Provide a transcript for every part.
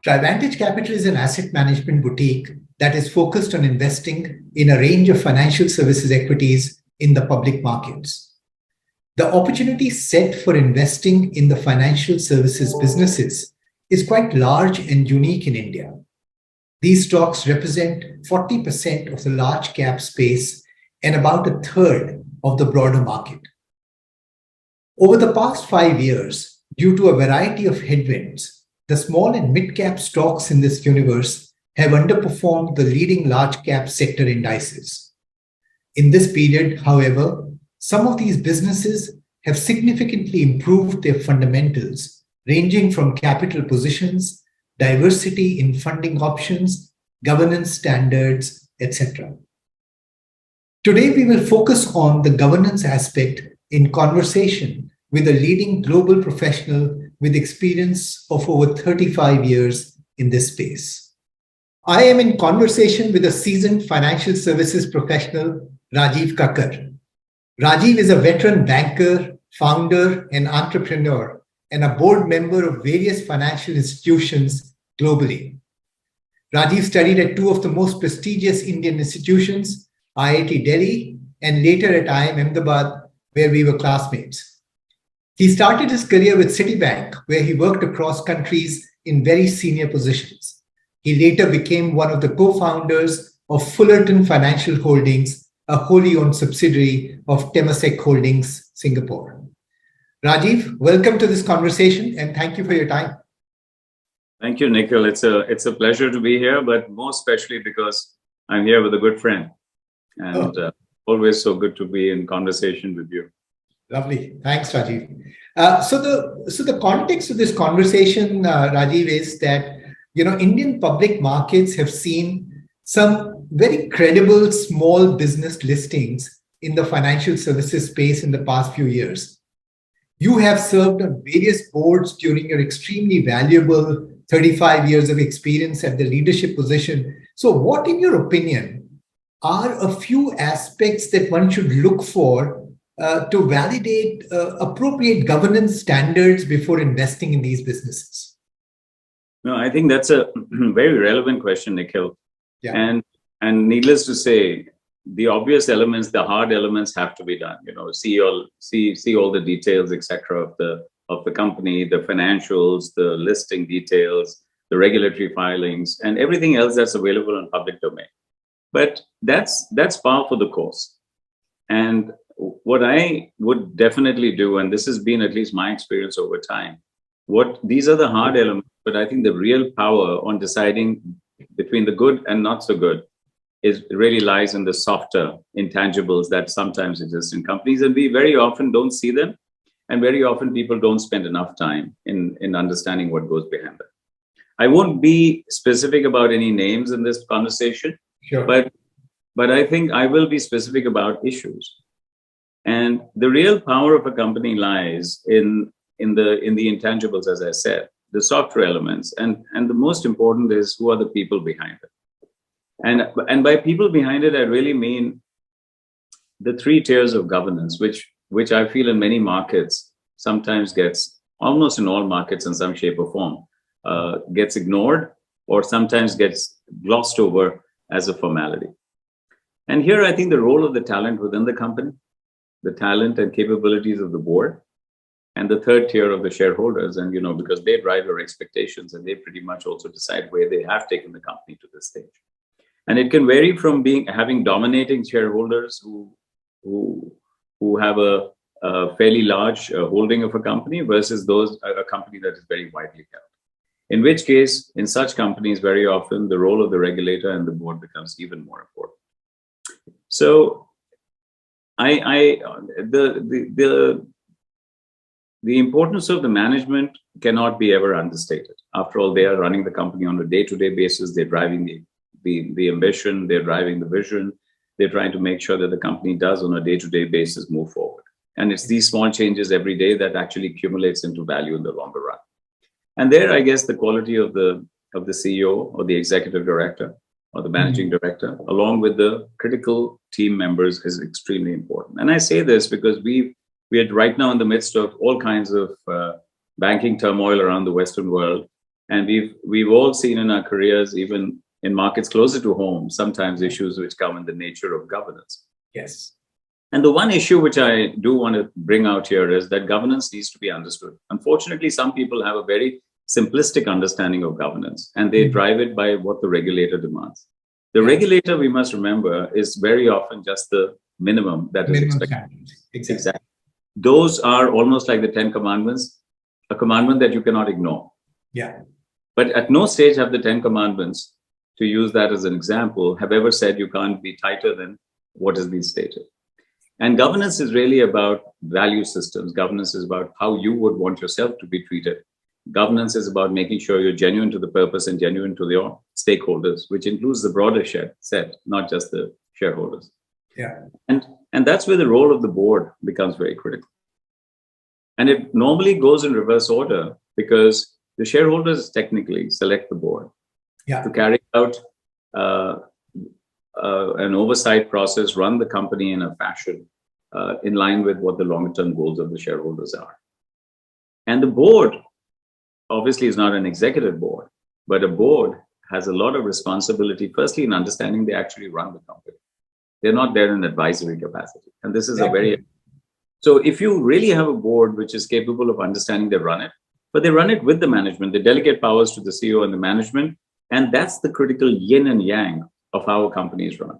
Trivantage Capital is an asset management boutique that is focused on investing in a range of financial services equities in the public markets. The opportunity set for investing in the financial services businesses is quite large and unique in India. These stocks represent 40% of the large cap space and about a third of the broader market. Over the past 5 years, due to a variety of headwinds, the small and mid-cap stocks in this universe have underperformed the leading large-cap sector indices. In this period, however, some of these businesses have significantly improved their fundamentals, ranging from capital positions, diversity in funding options, governance standards, etc. Today, we will focus on the governance aspect in conversation with a leading global professional with experience of over 35 years in this space. I am in conversation with a seasoned financial services professional, Rajeev Kakar. Rajeev is a veteran banker, founder, and entrepreneur, and a board member of various financial institutions globally. Rajeev studied at two of the most prestigious Indian institutions, IIT Delhi, and later at IIM Ahmedabad, where we were classmates. He started his career with Citibank, where he worked across countries in very senior positions. He later became one of the co-founders of Fullerton Financial Holdings, a wholly owned subsidiary of Temasek Holdings, Singapore. Rajeev, welcome to this conversation and thank you for your time. Thank you, Nikhil. It's a pleasure to be here, but more especially because I'm here with a good friend, and always so good to be in conversation with you. Lovely. Thanks, Rajeev. So the context of this conversation, Rajeev, is that Indian public markets have seen some very credible small business listings in the financial services space in the past few years. You have served on various boards during your extremely valuable 35 years of experience at the leadership position. So what, in your opinion, are a few aspects that one should look for to validate appropriate governance standards before investing in these businesses? No, I think that's a very relevant question, Nikhil. Yeah. And needless to say, the obvious elements, the hard elements have to be done. See all the details, etc. of the company, the financials, the listing details, the regulatory filings, and everything else that's available in public domain. But that's par for the course. And what I would definitely do, and this has been at least my experience over time, these are the hard elements, but I think the real power on deciding between the good and not so good really lies in the softer intangibles that sometimes exist in companies, and we very often don't see them, and very often people don't spend enough time in understanding what goes behind them. I won't be specific about any names in this conversation, sure, but I think I will be specific about issues. And the real power of a company lies in the intangibles, as I said, the software elements, and the most important is who are the people behind it. And by people behind it, I really mean the 3 tiers of governance, which I feel in many markets sometimes gets, almost in all markets in some shape or form, gets ignored or sometimes gets glossed over as a formality. And here I think the role of the talent within the company, the talent and capabilities of the board, and the 3rd tier of the shareholders, and because they drive your expectations and they pretty much also decide where they have taken the company to this stage. And it can vary from having dominating shareholders who have a fairly large holding of a company versus a company that is very widely held. In which case, in such companies, very often the role of the regulator and the board becomes even more important. So the importance of the management cannot be ever understated. After all, they are running the company on a day-to-day basis. They're driving the ambition, they're driving the vision. They're trying to make sure that the company does on a day-to-day basis move forward. And it's these small changes every day that actually accumulates into value in the longer run. And there, I guess, the quality of the CEO or the executive director or the managing director, along with the critical team members, is extremely important. And I say this because we are right now in the midst of all kinds of banking turmoil around the Western world. And we've all seen in our careers, even in markets closer to home, sometimes issues which come in the nature of governance. Yes. And the one issue which I do want to bring out here is that governance needs to be understood. Unfortunately, some people have a very simplistic understanding of governance, and they drive it by what the regulator demands. The regulator, we must remember, is very often just the minimum that is expected. Exactly. Those are almost like the 10 commandments, a commandment that you cannot ignore. Yeah. But at no stage have the 10 commandments, to use that as an example, have ever said you can't be tighter than what is being stated. And governance is really about value systems. Governance is about how you would want yourself to be treated. Governance is about making sure you're genuine to the purpose and genuine to your stakeholders, which includes the broader set, not just the shareholders. Yeah. And that's where the role of the board becomes very critical. And it normally goes in reverse order, because the shareholders technically select the board to carry out an oversight process, run the company in a fashion in line with what the longer-term goals of the shareholders are. And the board obviously is not an executive board, but a board has a lot of responsibility, firstly, in understanding they actually run the company. They're not there in advisory capacity. And this is so if you really have a board which is capable of understanding they run it, but they run it with the management, they delegate powers to the CEO and the management, and that's the critical yin and yang of how a company is run.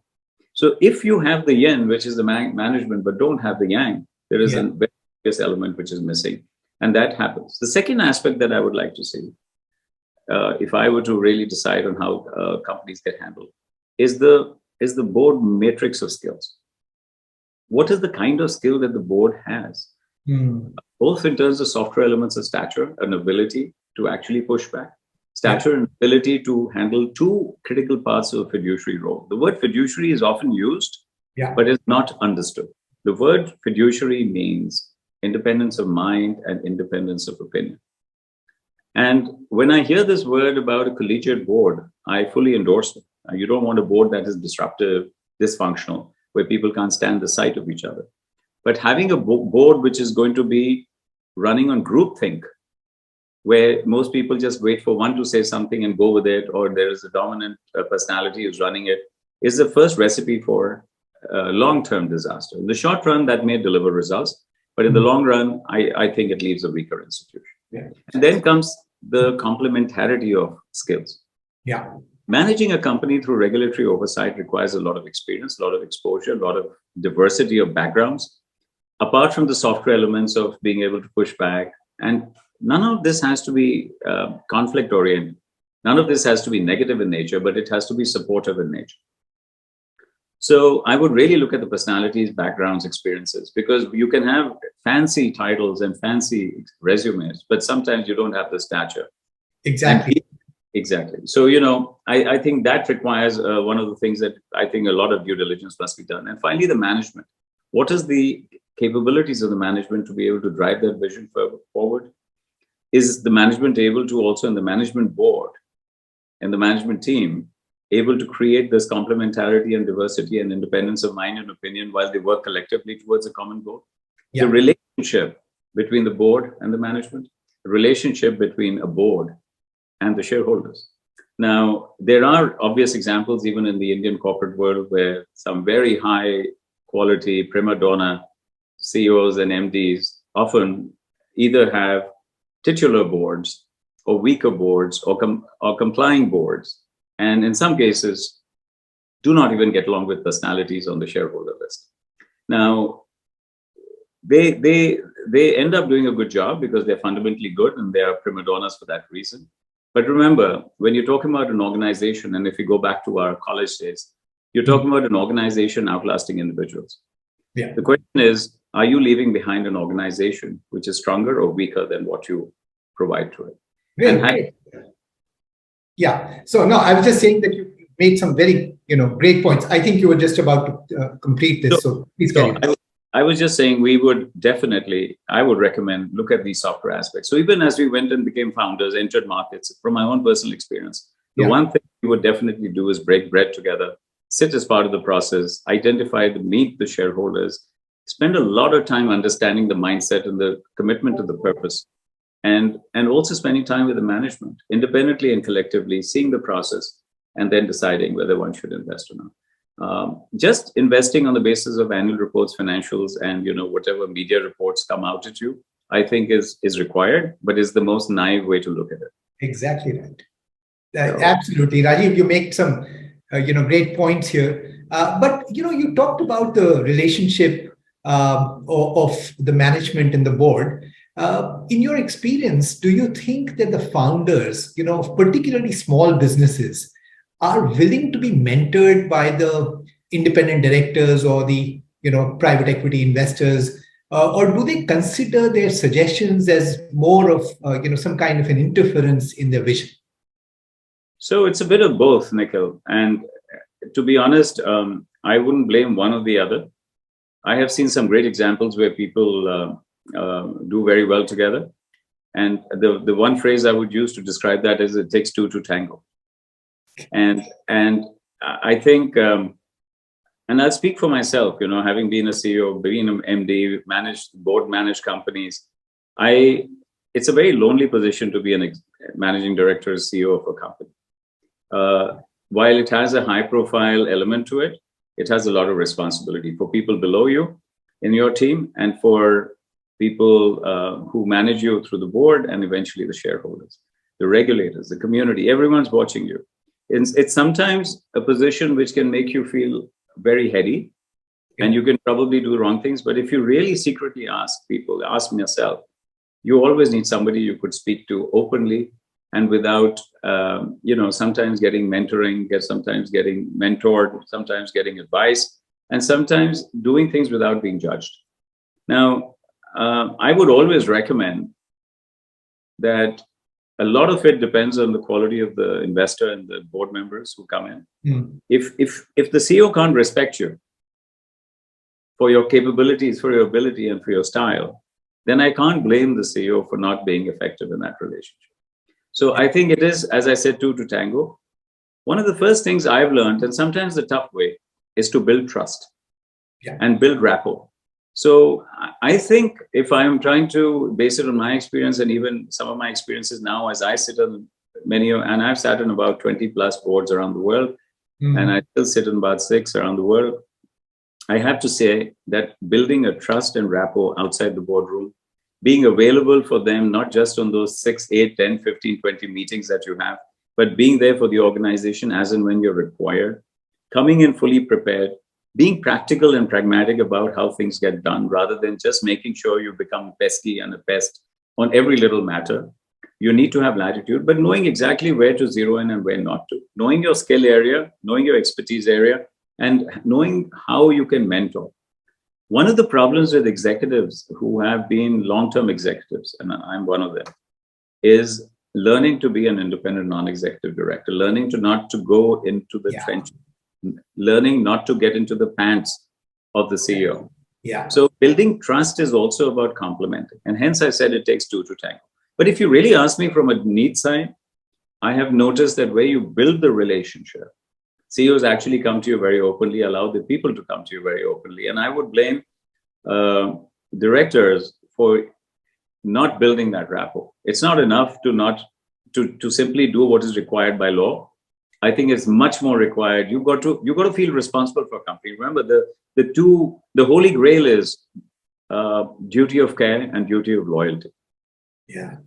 So if you have the yin, which is the management, but don't have the yang, there is a very obvious element which is missing. And that happens. The second aspect that I would like to see, if I were to really decide on how companies get handled, is the board matrix of skills. What is the kind of skill that the board has? Both in terms of software elements of stature, an ability to actually push back, stature and ability to handle two critical parts of a fiduciary role. The word fiduciary is often used, but is not understood. The word fiduciary means independence of mind and independence of opinion. And when I hear this word about a collegiate board, I fully endorse it. You don't want a board that is disruptive, dysfunctional, where people can't stand the sight of each other. But having a board which is going to be running on groupthink, where most people just wait for one to say something and go with it, or there is a dominant personality who's running it, is the first recipe for long-term disaster. In the short run, that may deliver results, but in the long run, I think it leaves a weaker institution. And then comes the complementarity of skills. Managing a company through regulatory oversight requires a lot of experience, a lot of exposure, a lot of diversity of backgrounds, apart from the software elements of being able to push back. And none of this has to be conflict oriented. None of this has to be negative in nature, but it has to be supportive in nature. So I would really look at the personalities, backgrounds, experiences, because you can have fancy titles and fancy resumes, but sometimes you don't have the stature. Exactly. So, I think that requires one of the things that I think a lot of due diligence must be done. And finally, the management. What is the capabilities of the management to be able to drive that vision forward? Is the management able to also, in the management board and the management team, able to create this complementarity and diversity and independence of mind and opinion while they work collectively towards a common goal? The relationship between the board and the management, the relationship between a board and the shareholders. Now, there are obvious examples even in the Indian corporate world where some very high quality prima donna CEOs and MDs often either have titular boards or weaker boards or complying boards, and in some cases do not even get along with personalities on the shareholder list. Now, they end up doing a good job because they're fundamentally good and they are prima donnas for that reason. But remember, when you're talking about an organization, and if you go back to our college days, you're talking about an organization outlasting individuals. The question is, are you leaving behind an organization which is stronger or weaker than what you provide to it? Great. So no, I was just saying that you made some very great points. I think you were just about to complete this. So please carry on. I was just saying I would recommend look at these software aspects. So even as we went and became founders, entered markets, from my own personal experience, the one thing we would definitely do is break bread together, sit as part of the process, meet the shareholders, spend a lot of time understanding the mindset and the commitment to the purpose. and also spending time with the management independently and collectively, seeing the process, and then deciding whether one should invest or not. Just investing on the basis of annual reports, financials, and whatever media reports come out at you, I think is required, but is the most naive way to look at it. Exactly right. Absolutely, Rajeev. You make some great points here. But you talked about the relationship of the management and the board. In your experience, do you think that the founders, of particularly small businesses, are willing to be mentored by the independent directors or the private equity investors, or do they consider their suggestions as more of some kind of an interference in their vision? So it's a bit of both, Nikhil. And to be honest, I wouldn't blame one or the other. I have seen some great examples where people do very well together. And the one phrase I would use to describe that is, it takes two to tango. And I think, and I'll speak for myself, having been a CEO, being an MD, board managed companies, it's a very lonely position to be a managing director or CEO of a company. While it has a high profile element to it, it has a lot of responsibility for people below you in your team, and for people who manage you through the board, and eventually the shareholders, the regulators, the community. Everyone's watching you. It's sometimes a position which can make you feel very heady, and you can probably do wrong things. But if you really secretly ask myself, you always need somebody you could speak to openly and without, sometimes getting mentoring, sometimes getting mentored, sometimes getting advice, and sometimes doing things without being judged. Now, I would always recommend that a lot of it depends on the quality of the investor and the board members who come in. Mm. If the CEO can't respect you for your capabilities, for your ability, and for your style, then I can't blame the CEO for not being effective in that relationship. So I think it is, as I said, two to tango. One of the first things I've learned, and sometimes the tough way, is to build trust and build rapport. So I think if I'm trying to base it on my experience, and even some of my experiences now, as I sit on and I've sat in about 20 plus boards around the world, and I still sit in about 6 around the world. I have to say that building a trust and rapport outside the boardroom, being available for them, not just on those 6, 8, 10, 15, 20 meetings that you have, but being there for the organization as and when you're required, coming in fully prepared, being practical and pragmatic about how things get done, rather than just making sure you become pesky and a pest on every little matter. You need to have latitude, but knowing exactly where to zero in and where not to. Knowing your skill area, knowing your expertise area, and knowing how you can mentor. One of the problems with executives who have been long-term executives, and I'm one of them, is learning to be an independent non-executive director, learning not to go into the trenches, learning not to get into the pants of the CEO. Yeah. So building trust is also about complementing. And hence I said it takes two to tango. But if you really ask me from a need side, I have noticed that where you build the relationship, CEOs actually come to you very openly, allow the people to come to you very openly. And I would blame directors for not building that rapport. It's not enough to simply do what is required by law. I think it's much more required. You've got to feel responsible for a company. Remember, the holy grail is duty of care and duty of loyalty. Yeah.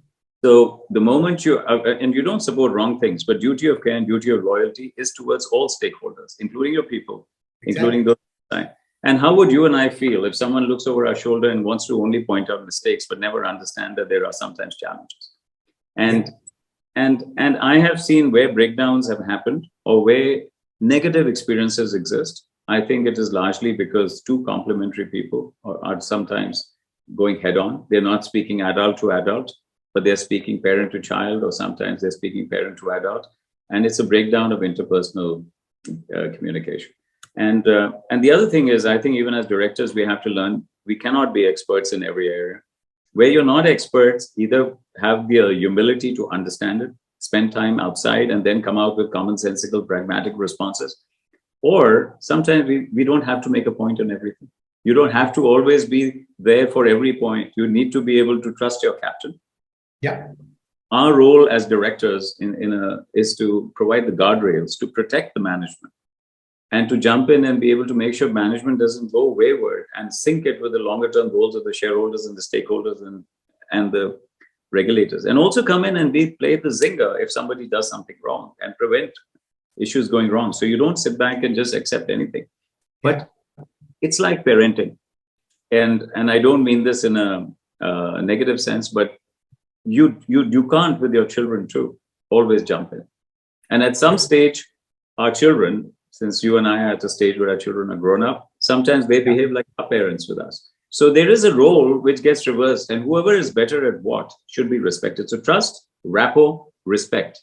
So the moment and you don't support wrong things, but duty of care and duty of loyalty is towards all stakeholders, including your people, including those. And how would you and I feel if someone looks over our shoulder and wants to only point out mistakes, but never understand that there are sometimes challenges? And I have seen where breakdowns have happened or where negative experiences exist. I think it is largely because two complementary people are sometimes going head on. They're not speaking adult to adult, but they're speaking parent to child, or sometimes they're speaking parent to adult. And it's a breakdown of interpersonal communication. And the other thing is, I think even as directors, we have to learn, we cannot be experts in every area. Where you're not experts, either have the humility to understand it, spend time outside, and then come out with commonsensical, pragmatic responses. Or sometimes we don't have to make a point on everything. You don't have to always be there for every point. You need to be able to trust your captain Yeah. Our role as directors is to provide the guardrails to protect the management and to jump in and be able to make sure management doesn't go wayward and sync it with the longer term goals of the shareholders and the stakeholders and the regulators. And also come in and play the zinger if somebody does something wrong and prevent issues going wrong. So you don't sit back and just accept anything. But it's like parenting. And I don't mean this in a negative sense, but you can't with your children too always jump in. And at some stage, our children, since you and I are at a stage where our children are grown up, sometimes they behave like our parents with us. So there is a role which gets reversed, and whoever is better at what should be respected. So trust, rapport, respect,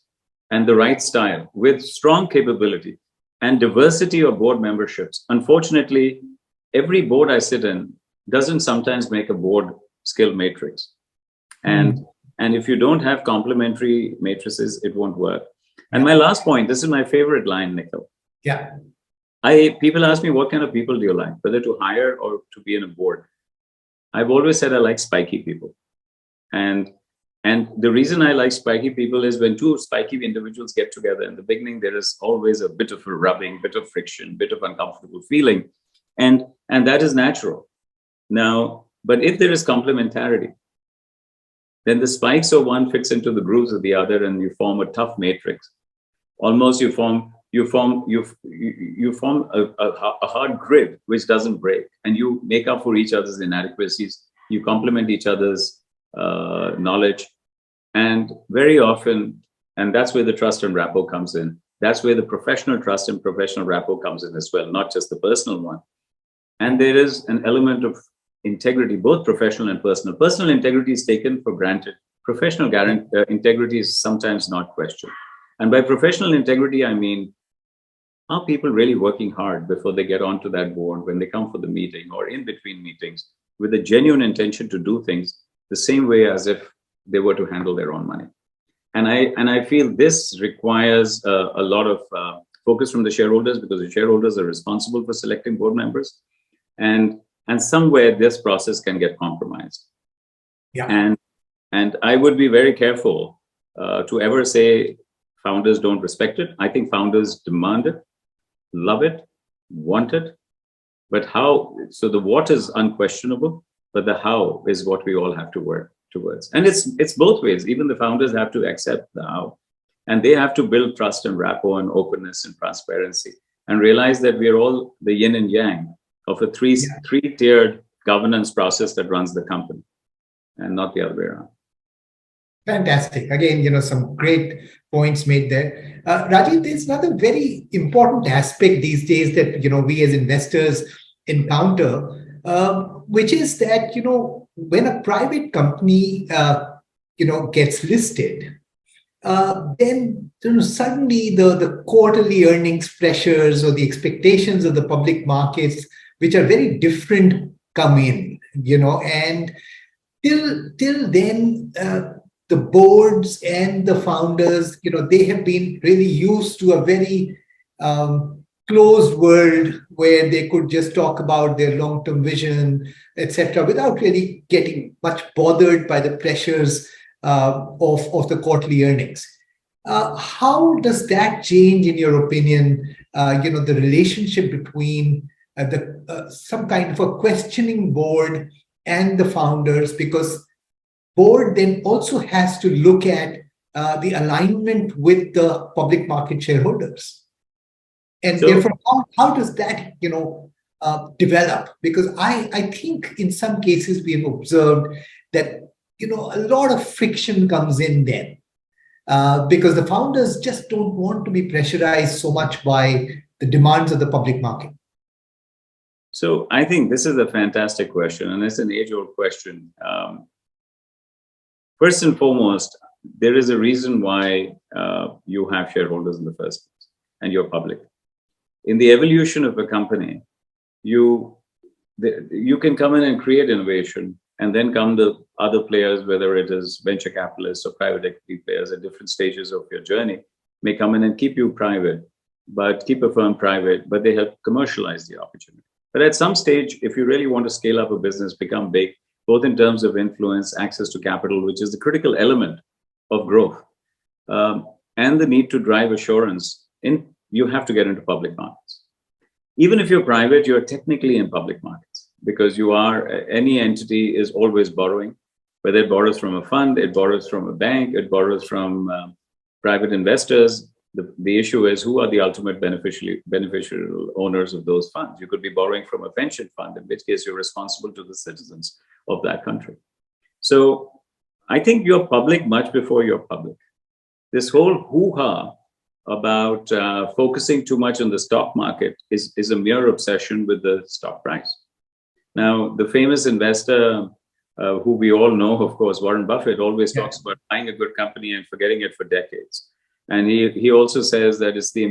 and the right style with strong capability and diversity of board memberships. Unfortunately, every board I sit in doesn't sometimes make a board skill matrix. And if you don't have complementary matrices, it won't work. And my last point, this is my favorite line, Nikhil. Yeah. People ask me, what kind of people do you like, whether to hire or to be in a board? I've always said I like spiky people. And the reason I like spiky people is when two spiky individuals get together in the beginning, there is always a bit of a rubbing, bit of friction, bit of uncomfortable feeling. And that is natural. Now, but if there is complementarity, then the spikes of one fits into the grooves of the other, and you form a tough matrix. Almost you form a hard grid which doesn't break, and you make up for each other's inadequacies. You complement each other's knowledge, and very often, and that's where the trust and rapport comes in. That's where the professional trust and professional rapport comes in as well, not just the personal one. And there is an element of integrity, both professional and personal. Personal integrity is taken for granted. Professional integrity is sometimes not questioned. And by professional integrity, I mean, are people really working hard before they get onto that board, when they come for the meeting or in between meetings, with a genuine intention to do things the same way as if they were to handle their own money? And I feel this requires a lot of focus from the shareholders, because the shareholders are responsible for selecting board members. And somewhere this process can get compromised. Yeah. And I would be very careful to ever say founders don't respect it. I think founders demand it, love it, want it. But how? So the what is unquestionable, but the how is what we all have to work towards. And it's both ways. Even the founders have to accept the how. And they have to build trust and rapport and openness and transparency, and realize that we're all the yin and yang of a three-tiered governance process that runs the company, and not the other way around. Fantastic. Again, some great points made there. Rajeev, there's another very important aspect these days that, we as investors encounter, which is that, when a private company, gets listed, then suddenly the quarterly earnings pressures or the expectations of the public markets, which are very different, come in, and till then, the boards and the founders, they have been really used to a very closed world where they could just talk about their long-term vision, etc., without really getting much bothered by the pressures of the quarterly earnings. How does that change, in your opinion, the relationship between some kind of a questioning board and the founders? Because board then also has to look at the alignment with the public market shareholders. And so, therefore, how does that, develop? Because I think in some cases we have observed that, a lot of friction comes in then because the founders just don't want to be pressurized so much by the demands of the public market. So I think this is a fantastic question, and it's an age-old question. First and foremost, there is a reason why you have shareholders in the first place, and you're public. In the evolution of a company, you can come in and create innovation, and then come the other players, whether it is venture capitalists or private equity players at different stages of your journey, may come in and keep you private, but keep a firm private, but they help commercialize the opportunity. But at some stage, if you really want to scale up a business, become big, both in terms of influence, access to capital, which is the critical element of growth, and the need to drive assurance you have to get into public markets. Even if you're private, you're technically in public markets because any entity is always borrowing, whether it borrows from a fund, it borrows from a bank, it borrows from private investors. The issue is who are the ultimate beneficial owners of those funds. You could be borrowing from a pension fund, in which case you're responsible to the citizens of that country. So I think you're public much before you're public. This whole hoo-ha about focusing too much on the stock market is a mere obsession with the stock price. Now, the famous investor who we all know, of course, Warren Buffett, always talks about buying a good company and forgetting it for decades. And he also says that it's the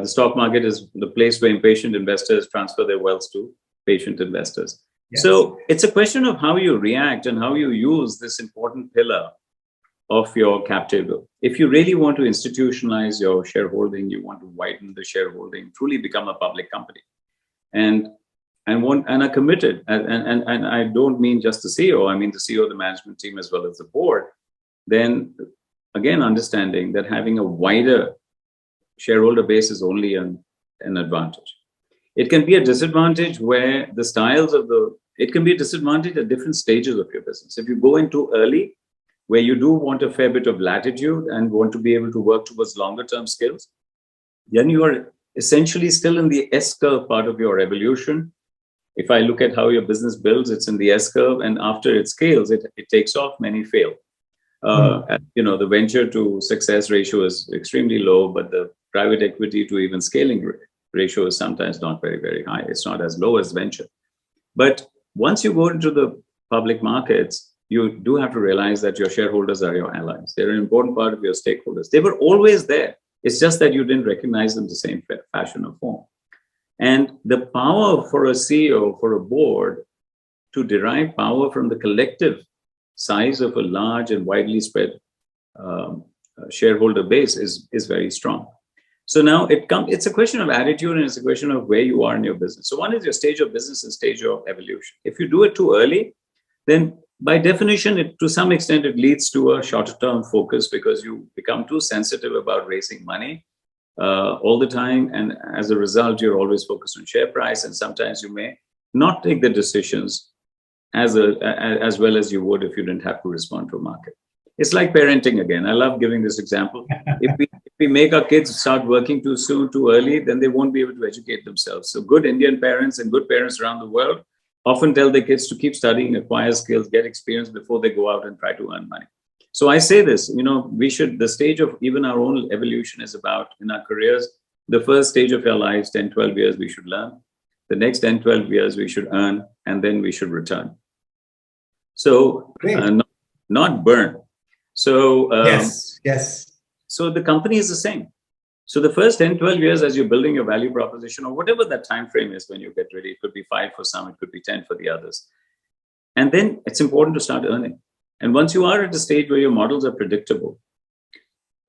stock market is the place where impatient investors transfer their wealth to patient investors. Yes. So it's a question of how you react and how you use this important pillar of your cap table. If you really want to institutionalize your shareholding, you want to widen the shareholding, truly become a public company, and are committed. And I don't mean just the CEO, I mean the CEO, the management team, as well as the board. Then again, understanding that having a wider shareholder base is only an advantage. It can be a disadvantage where it can be a disadvantage at different stages of your business. If you go in too early, where you do want a fair bit of latitude and want to be able to work towards longer term skills, then you are essentially still in the S-curve part of your evolution. If I look at how your business builds, it's in the S-curve, and after it scales, it takes off, many fail. The venture to success ratio is extremely low, but the private equity to even scaling ratio is sometimes not very, very high. It's not as low as venture. But once you go into the public markets, you do have to realize that your shareholders are your allies. They're an important part of your stakeholders. They were always there. It's just that you didn't recognize them the same fashion or form. And the power for a CEO, for a board, to derive power from the collective size of a large and widely spread shareholder base is very strong. So now it's a question of attitude, and it's a question of where you are in your business. So one is your stage of business and stage of evolution. If you do it too early, then by definition, to some extent, it leads to a shorter term focus because you become too sensitive about raising money all the time. And as a result, you're always focused on share price. And sometimes you may not take the decisions as well as you would if you didn't have to respond to a market. It's like parenting again. I love giving this example. If we make our kids start working too soon, too early, then they won't be able to educate themselves. So good Indian parents and good parents around the world often tell their kids to keep studying, acquire skills, get experience before they go out and try to earn money. So I say this, the stage of even our own evolution is about, in our careers, the first stage of our lives, 10, 12 years, we should learn. The next 10, 12 years, we should earn, and then we should return. So not burn. So yes. So the company is the same. So the first 10, 12 years as you're building your value proposition, or whatever that time frame is when you get ready, it could be 5 for some, it could be 10 for the others. And then it's important to start earning. And once you are at a stage where your models are predictable,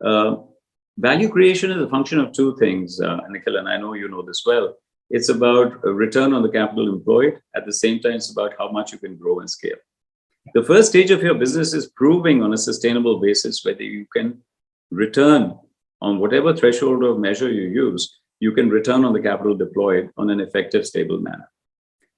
value creation is a function of two things, Nikhil, and I know you know this well. It's about a return on the capital employed. At the same time, it's about how much you can grow and scale. The first stage of your business is proving on a sustainable basis whether you can return on whatever threshold or measure you use, you can return on the capital deployed on an effective, stable manner.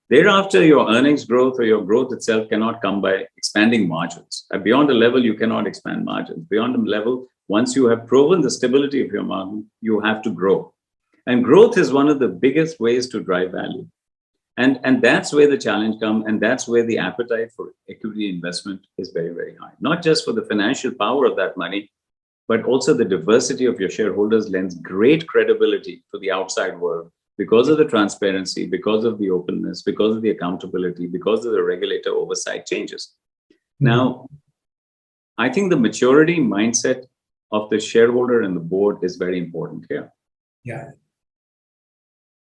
Thereafter, your earnings growth or your growth itself cannot come by expanding margins. Beyond a level, you cannot expand margins. Beyond a level, once you have proven the stability of your margin, you have to grow. And growth is one of the biggest ways to drive value. And that's where the challenge comes, and that's where the appetite for equity investment is very, very high. Not just for the financial power of that money, but also the diversity of your shareholders lends great credibility to the outside world because of the transparency, because of the openness, because of the accountability, because of the regulator oversight changes. Now, I think the maturity mindset of the shareholder and the board is very important here. Yeah.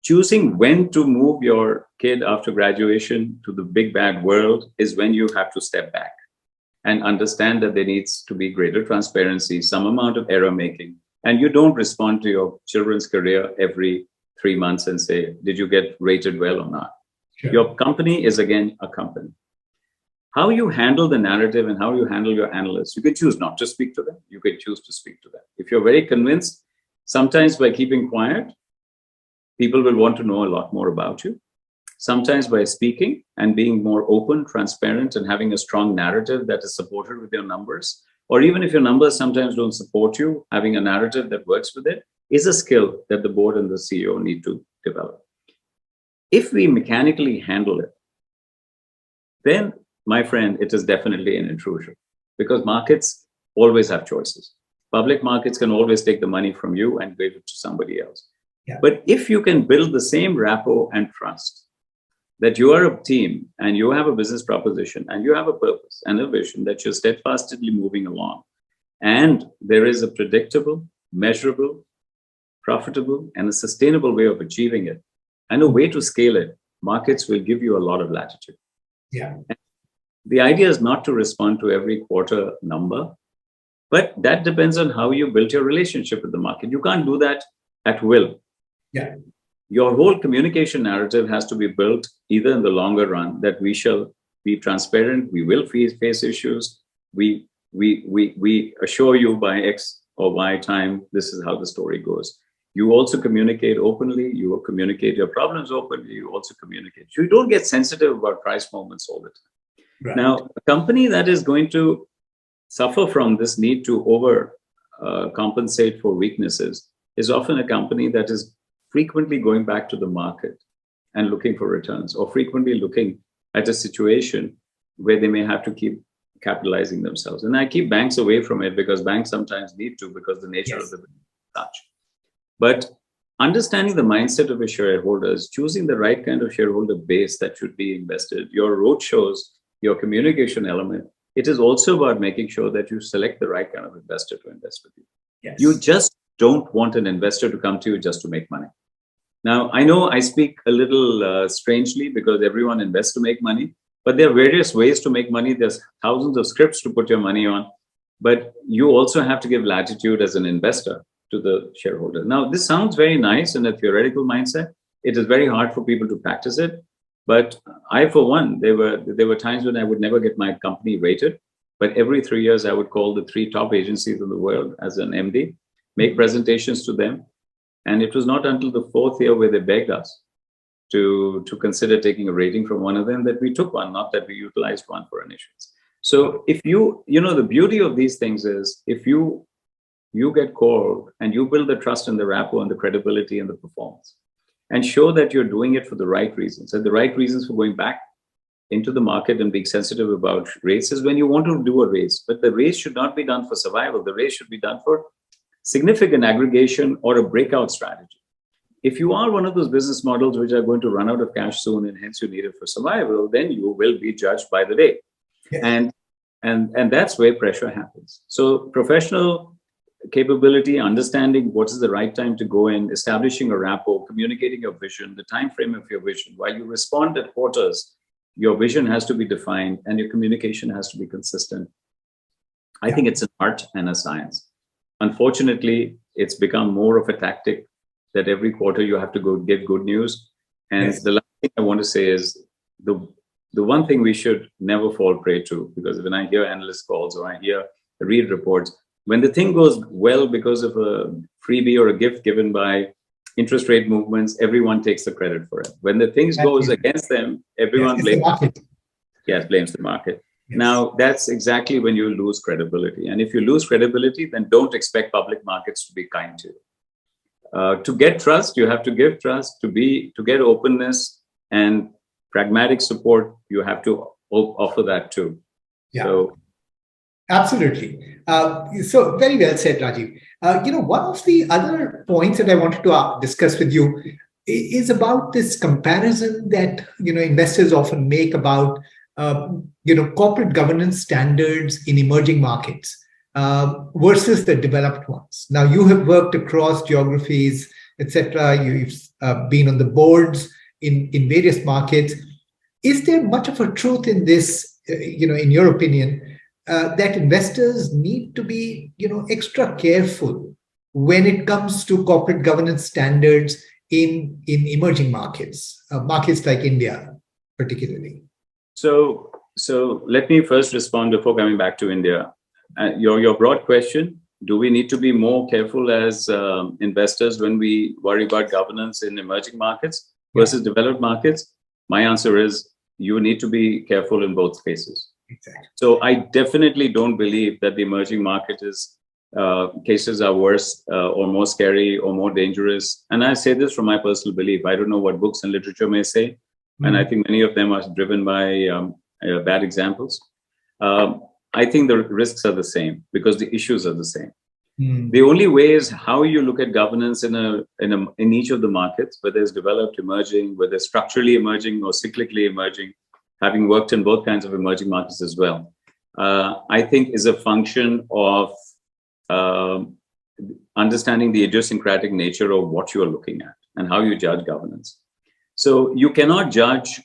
Choosing when to move your kid after graduation to the big bad world is when you have to step back and understand that there needs to be greater transparency, some amount of error making. And you don't respond to your children's career every 3 months and say, did you get rated well or not? Sure. Your company is, again, a company. How you handle the narrative and how you handle your analysts, you can choose not to speak to them. You can choose to speak to them. If you're very convinced, sometimes by keeping quiet, people will want to know a lot more about you. Sometimes by speaking and being more open, transparent, and having a strong narrative that is supported with your numbers, or even if your numbers sometimes don't support you, having a narrative that works with it is a skill that the board and the CEO need to develop. If we mechanically handle it, then, my friend, it is definitely an intrusion, because markets always have choices. Public markets can always take the money from you and give it to somebody else. Yeah. But if you can build the same rapport and trust that you are a team and you have a business proposition and you have a purpose and a vision that you're steadfastly moving along, and there is a predictable, measurable, profitable, and a sustainable way of achieving it, and a way to scale it, markets will give you a lot of latitude. Yeah. The idea is not to respond to every quarter number, but that depends on how you build your relationship with the market. You can't do that at will. Yeah. Your whole communication narrative has to be built either in the longer run that we shall be transparent, we will face issues, we assure you by X or Y time, this is how the story goes. You also communicate openly, you communicate your problems openly, you also communicate. You don't get sensitive about price movements all the time. Right. Now, a company that is going to suffer from this need to compensate for weaknesses is often a company that is frequently going back to the market and looking for returns, or frequently looking at a situation where they may have to keep capitalizing themselves. And I keep banks away from it because banks sometimes need to, because the nature of the business is such. But understanding the mindset of a shareholder is choosing the right kind of shareholder base that should be invested, your roadshows, your communication element. It is also about making sure that you select the right kind of investor to invest with you. Yes. You just don't want an investor to come to you just to make money. Now, I know I speak a little strangely because everyone invests to make money, but there are various ways to make money. There's thousands of scripts to put your money on, but you also have to give latitude as an investor to the shareholder. Now, this sounds very nice in a theoretical mindset. It is very hard for people to practice it. But I, for one, there were times when I would never get my company rated, but every 3 years I would call the 3 top agencies in the world as an MD, make presentations to them. And it was not until the 4th year where they begged us to consider taking a rating from one of them that we took one, not that we utilized one for an issuance. So if the beauty of these things is if you get called and you build the trust and the rapport and the credibility and the performance, and show that you're doing it for the right reasons. And the right reasons for going back into the market and being sensitive about rates is when you want to do a raise. But the raise should not be done for survival. The raise should be done for significant aggregation or a breakout strategy. If you are one of those business models which are going to run out of cash soon and hence you need it for survival, then you will be judged by the day. Yeah. And that's where pressure happens. So professional capability, understanding what is the right time to go in, establishing a rapport, communicating your vision, the time frame of your vision. While you respond at quarters, your vision has to be defined and your communication has to be consistent. I think it's an art and a science. Unfortunately, it's become more of a tactic that every quarter you have to go get good news. And yes. The last thing I want to say is the one thing we should never fall prey to, because when I hear analyst calls or I read reports, when the thing goes well because of a freebie or a gift given by interest rate movements, everyone takes the credit for it. When the things goes against them, everyone blames the market. Yes, blames the market. Yes. Now, that's exactly when you lose credibility. And if you lose credibility, then don't expect public markets to be kind to you. To get trust, you have to give trust. To get openness and pragmatic support, you have to offer that too. Yeah. So, absolutely. So very well said, Rajeev. One of the other points that I wanted to discuss with you is about this comparison that, investors often make about, corporate governance standards in emerging markets versus the developed ones. Now, you have worked across geographies, etc. You've been on the boards in various markets. Is there much of a truth in this, in your opinion, that investors need to be, extra careful when it comes to corporate governance standards in emerging markets, markets like India, particularly? So So let me first respond before coming back to India. Your broad question, do we need to be more careful as investors when we worry about governance in emerging markets versus developed markets? My answer is you need to be careful in both cases. Exactly. So I definitely don't believe that the emerging market is cases are worse or more scary or more dangerous. And I say this from my personal belief. I don't know what books and literature may say, and I think many of them are driven by bad examples. I think the risks are the same because the issues are the same. The only way is how you look at governance in each of the markets, whether it's developed, emerging, whether it's structurally emerging or cyclically emerging, having worked in both kinds of emerging markets as well, I think is a function of understanding the idiosyncratic nature of what you are looking at and how you judge governance. So you cannot judge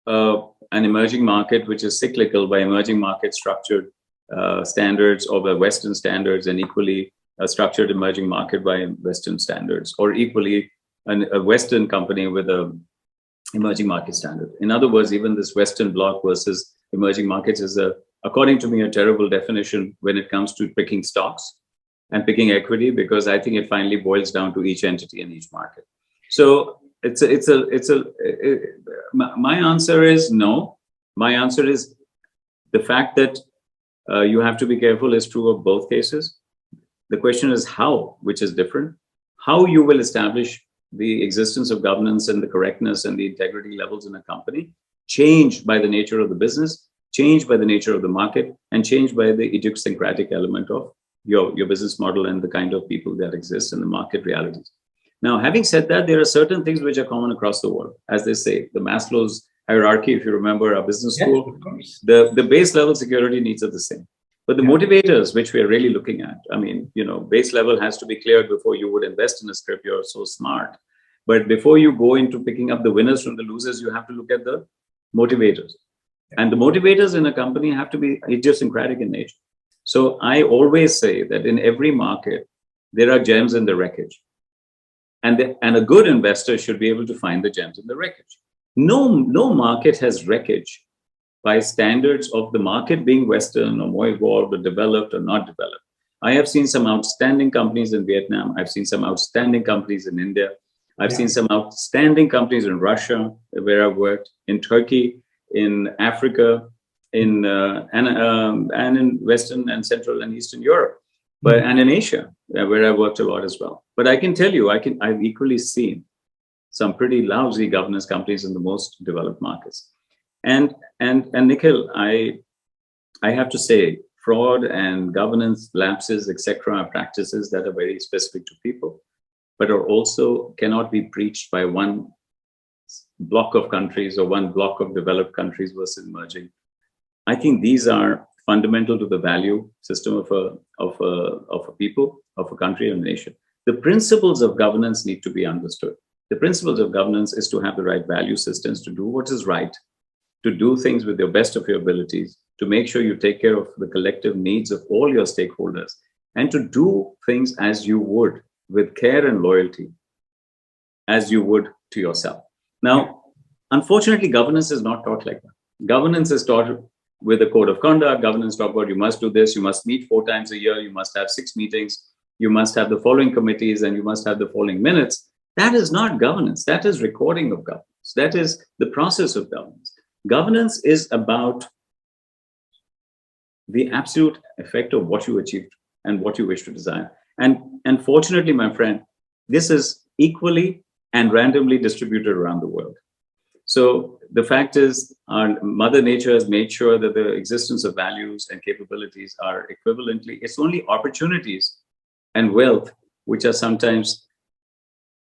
an emerging market which is cyclical by emerging market structured standards or by Western standards, and equally a structured emerging market by Western standards, or equally a Western company with a emerging market standard. In other words, even this Western bloc versus emerging markets is, according to me, a terrible definition when it comes to picking stocks and picking equity, because I think it finally boils down to each entity in each market. So my answer is no. My answer is the fact that you have to be careful is true of both cases. The question is how, which is different. How you will establish the existence of governance and the correctness and the integrity levels in a company changed by the nature of the business, changed by the nature of the market, and changed by the idiosyncratic element of your business model and the kind of people that exist in the market realities. Now, having said that, there are certain things which are common across the world. As they say, the Maslow's hierarchy, if you remember our business school, the base level security needs are the same. But the motivators, which we are really looking at, I mean, base level has to be cleared before you would invest in a script. You're so smart. But before you go into picking up the winners from the losers, you have to look at the motivators. And the motivators in a company have to be idiosyncratic in nature. So I always say that in every market, there are gems in the wreckage. And a good investor should be able to find the gems in the wreckage. No market has wreckage by standards of the market being Western or more evolved or developed or not developed. I have seen some outstanding companies in Vietnam. I've seen some outstanding companies in India. I've seen some outstanding companies in Russia, where I've worked, in Turkey, in Africa, and in Western and Central and Eastern Europe, and in Asia, where I worked a lot as well. But I can tell you, I've equally seen some pretty lousy governance companies in the most developed markets. And Nikhil, I have to say, fraud and governance lapses, etc., are practices that are very specific to people, but are also cannot be preached by one block of countries or one block of developed countries versus emerging. I think these are fundamental to the value system of a people, of a country and a nation. The principles of governance need to be understood. The principles of governance is to have the right value systems, to do what is right, to do things with your best of your abilities, to make sure you take care of the collective needs of all your stakeholders, and to do things as you would, with care and loyalty, as you would to yourself. Now, unfortunately, governance is not taught like that. Governance is taught with a code of conduct. Governance talk about you must do this, you must meet 4 times a year, you must have 6 meetings, you must have the following committees, and you must have the following minutes. That is not governance. That is recording of governance. That is the process of governance. Governance is about the absolute effect of what you achieved and what you wish to desire. And fortunately, my friend, this is equally and randomly distributed around the world. So the fact is, our Mother Nature has made sure that the existence of values and capabilities are equivalently. It's only opportunities and wealth which are sometimes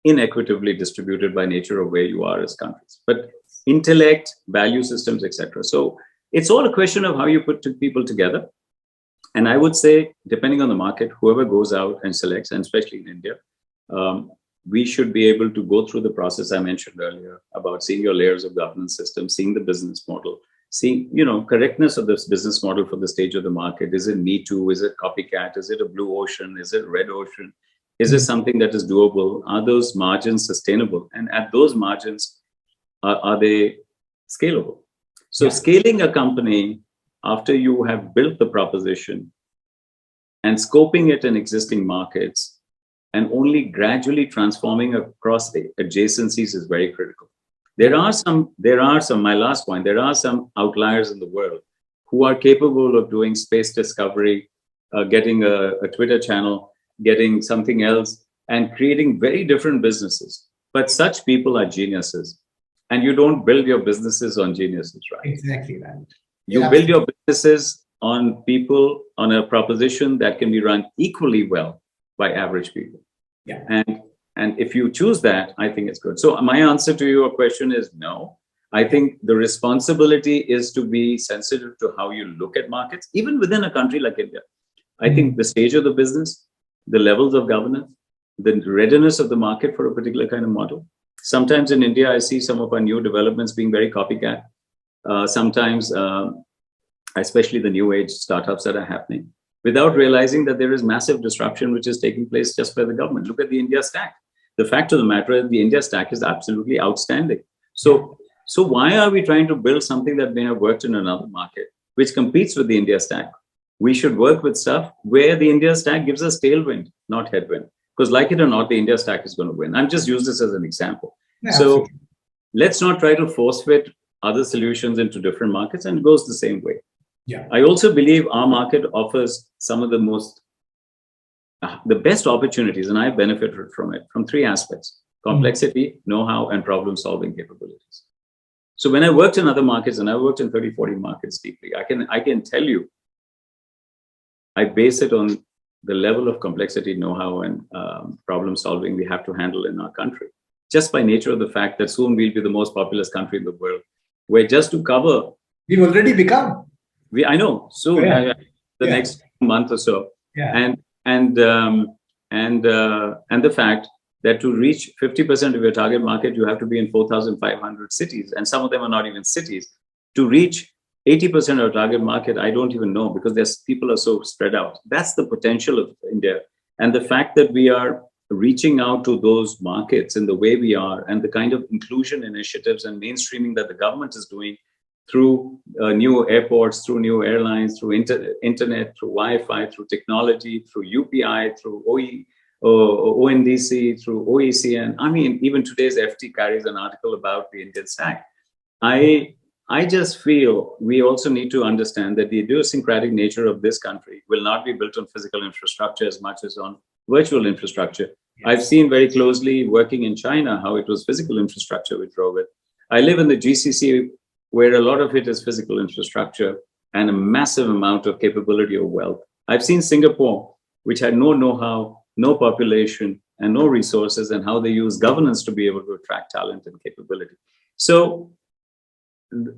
inequitably distributed by nature of where you are as countries. But intellect, value systems, etc. So it's all a question of how you put people together. And I would say, depending on the market, whoever goes out and selects, and especially in India, we should be able to go through the process I mentioned earlier about seeing your layers of governance system, seeing the business model, seeing, correctness of this business model for the stage of the market. Is it me too? Is it copycat? Is it a blue ocean? Is it red ocean? Is it something that is doable? Are those margins sustainable? And at those margins, are they scalable? So scaling a company after you have built the proposition and scoping it in existing markets and only gradually transforming across the adjacencies is very critical. There are some, my last point, there are some outliers in the world who are capable of doing space discovery, getting a Twitter channel, getting something else, and creating very different businesses. But such people are geniuses. And you don't build your businesses on geniuses, right? Exactly right. You build your businesses on people, on a proposition that can be run equally well by average people. Yeah. And if you choose that, I think it's good. So my answer to your question is no. I think the responsibility is to be sensitive to how you look at markets, even within a country like India. I think the stage of the business, the levels of governance, the readiness of the market for a particular kind of model. Sometimes in India, I see some of our new developments being very copycat. Sometimes, especially the new age startups that are happening, without realizing that there is massive disruption which is taking place just by the government. Look at the India stack. The fact of the matter is the India stack is absolutely outstanding. So why are we trying to build something that may have worked in another market, which competes with the India stack? We should work with stuff where the India stack gives us tailwind, not headwind. Because like it or not, the India stack is going to win. I'm just use this as an example. Yeah, so absolutely. Let's not try to force fit other solutions into different markets, and it goes the same way. Yeah. I also believe our market offers some of the best opportunities, and I benefited from it from three aspects: complexity, know-how, and problem-solving capabilities. So when I worked in other markets, and I worked in 30, 40 markets deeply, I can tell you, I base it on the level of complexity, know-how, and problem-solving we have to handle in our country. Just by nature of the fact that soon we'll be the most populous country in the world, where just to cover... We've already become. I know, soon, next month or so. Yeah. And the fact that to reach 50% of your target market, you have to be in 4,500 cities, and some of them are not even cities. To reach 80% of target market, I don't even know, because people are so spread out. That's the potential of India. And the fact that we are reaching out to those markets in the way we are, and the kind of inclusion initiatives and mainstreaming that the government is doing through new airports, through new airlines, through internet, through Wi-Fi, through technology, through UPI, through ONDC, through OECN. I mean, even today's FT carries an article about the Indian stack. I just feel we also need to understand that the idiosyncratic nature of this country will not be built on physical infrastructure as much as on virtual infrastructure. Yes. I've seen very closely working in China how it was physical infrastructure which drove it. I live in the GCC, where a lot of it is physical infrastructure and a massive amount of capability of wealth. I've seen Singapore, which had no know-how, no population, and no resources, and how they use governance to be able to attract talent and capability. So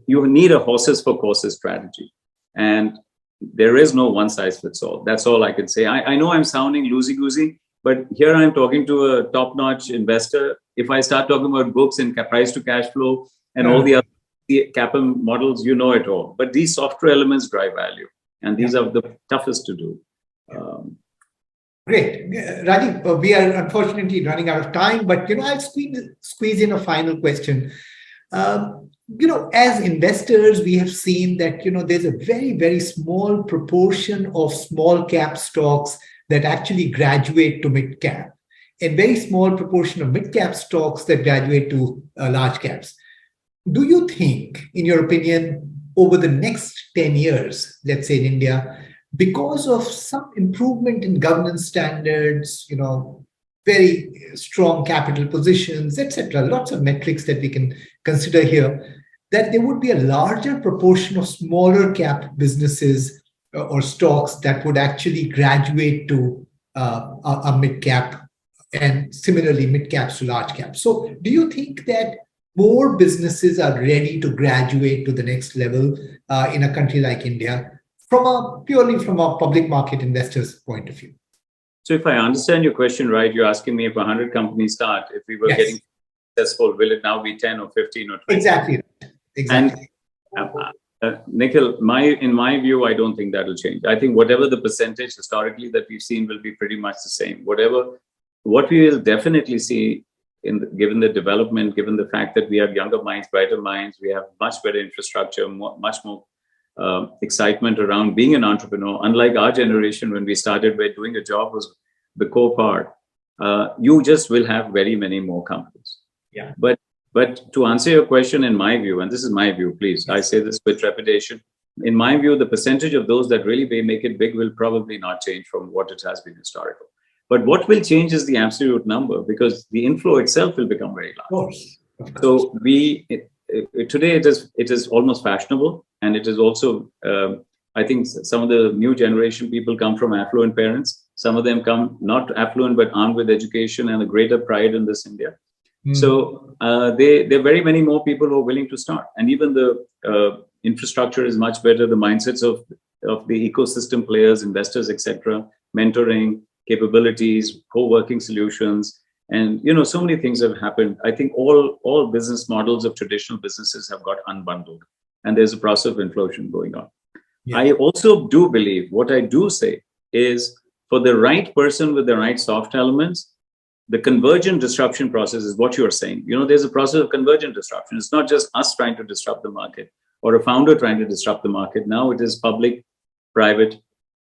you need a horses for courses strategy. And there is no one size fits all. That's all I can say. I know I'm sounding loosey-goosey, but here I'm talking to a top-notch investor. If I start talking about books and price to cash flow and all the other CAPM models, you know it all. But these software elements drive value, and these are the toughest to do. Great. Rajeev, we are unfortunately running out of time, but I'll squeeze in a final question. As investors, we have seen that, there's a very, very small proportion of small cap stocks that actually graduate to mid cap, and very small proportion of mid cap stocks that graduate to large caps. Do you think, in your opinion, over the next 10 years, let's say in India, because of some improvement in governance standards, very strong capital positions, etc., lots of metrics that we can consider here, that there would be a larger proportion of smaller cap businesses or stocks that would actually graduate to a mid cap, and similarly mid caps to large caps? So do you think that more businesses are ready to graduate to the next level in a country like India, purely from a public market investor's point of view? So if I understand your question right, you're asking me if 100 companies start, if we were getting successful, will it now be 10 or 15 or 20? Exactly. And Nikhil, in my view, I don't think that will change. I think whatever the percentage historically that we've seen will be pretty much the same. What we will definitely see given the development, given the fact that we have younger minds, brighter minds, we have much better infrastructure, much more excitement around being an entrepreneur. Unlike our generation, when we started, where doing a job was the core part, you just will have very many more companies. Yeah. But to answer your question, in my view, and this is my view, please, I say this with trepidation. In my view, the percentage of those that really may make it big will probably not change from what it has been historical. But what will change is the absolute number, because the inflow itself will become very large. Of course. So today it is almost fashionable, and it is also I think some of the new generation people come from affluent parents. Some of them come not affluent but armed with education and a greater pride in this India. So there are very many more people who are willing to start, and even the infrastructure is much better. The mindsets of the ecosystem players, investors, etc., mentoring capabilities, co-working solutions, and so many things have happened. I think all business models of traditional businesses have got unbundled, and there's a process of inflation going on. Yeah. I also do believe, what I do say is, for the right person with the right soft elements, the convergent disruption process is what you're saying. There's a process of convergent disruption. It's not just us trying to disrupt the market or a founder trying to disrupt the market. Now it is public, private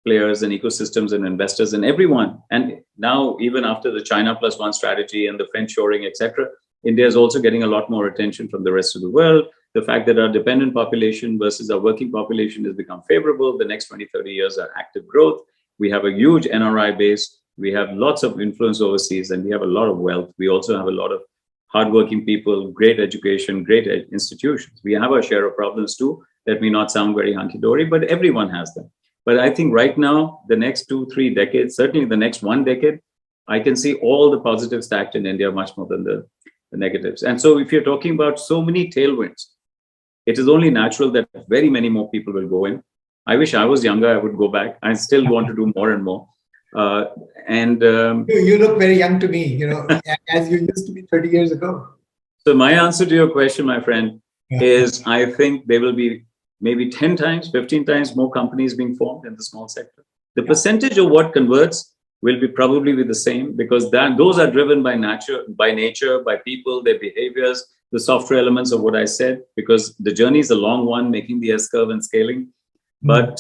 players and ecosystems and investors and everyone. And now, even after the China Plus One strategy and the friendshoring, etc., India is also getting a lot more attention from the rest of the world. The fact that our dependent population versus our working population has become favorable. The next 20, 30 years are active growth. We have a huge NRI base. We have lots of influence overseas, and we have a lot of wealth. We also have a lot of hardworking people, great education, great institutions. We have our share of problems too that may not sound very hunky-dory, but everyone has them. But I think right now, the next 2-3 decades, certainly the next 1 decade, I can see all the positives stacked in India much more than the negatives. And so if you're talking about so many tailwinds, it is only natural that very many more people will go in. I wish I was younger, I would go back. I still want to do more and more. You look very young to me, as you used to be 30 years ago. So my answer to your question, my friend, is I think there will be maybe 10 times, 15 times more companies being formed in the small sector. The percentage of what converts will probably be the same, because those are driven by nature, by people, their behaviors, the software elements of what I said, because the journey is a long one, making the S-curve and scaling. But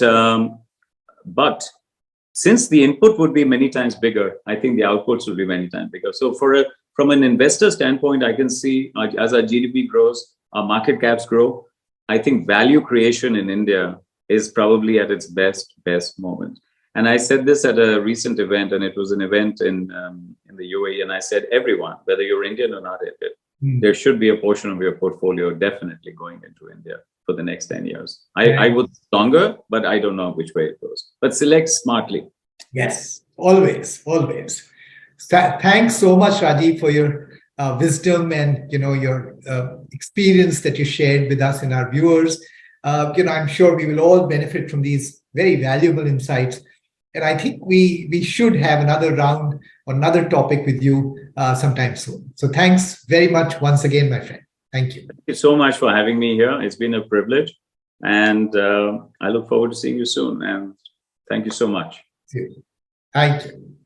since the input would be many times bigger, I think the outputs will be many times bigger. So from an investor standpoint, I can see as our GDP grows, our market caps grow, I think value creation in India is probably at its best moment. And I said this at a recent event, and it was an event in the UAE, and I said, everyone, whether you're Indian or not Indian, there should be a portion of your portfolio definitely going into India for the next 10 years. I would longer, but I don't know which way it goes. But select smartly. Yes, always. Thanks so much, Rajeev, for your wisdom and your experience that you shared with us and our viewers. I'm sure we will all benefit from these very valuable insights. And I think we should have another round or another topic with you sometime soon. So thanks very much once again, my friend. Thank you. Thank you so much for having me here. It's been a privilege. And I look forward to seeing you soon. And thank you so much. Thank you.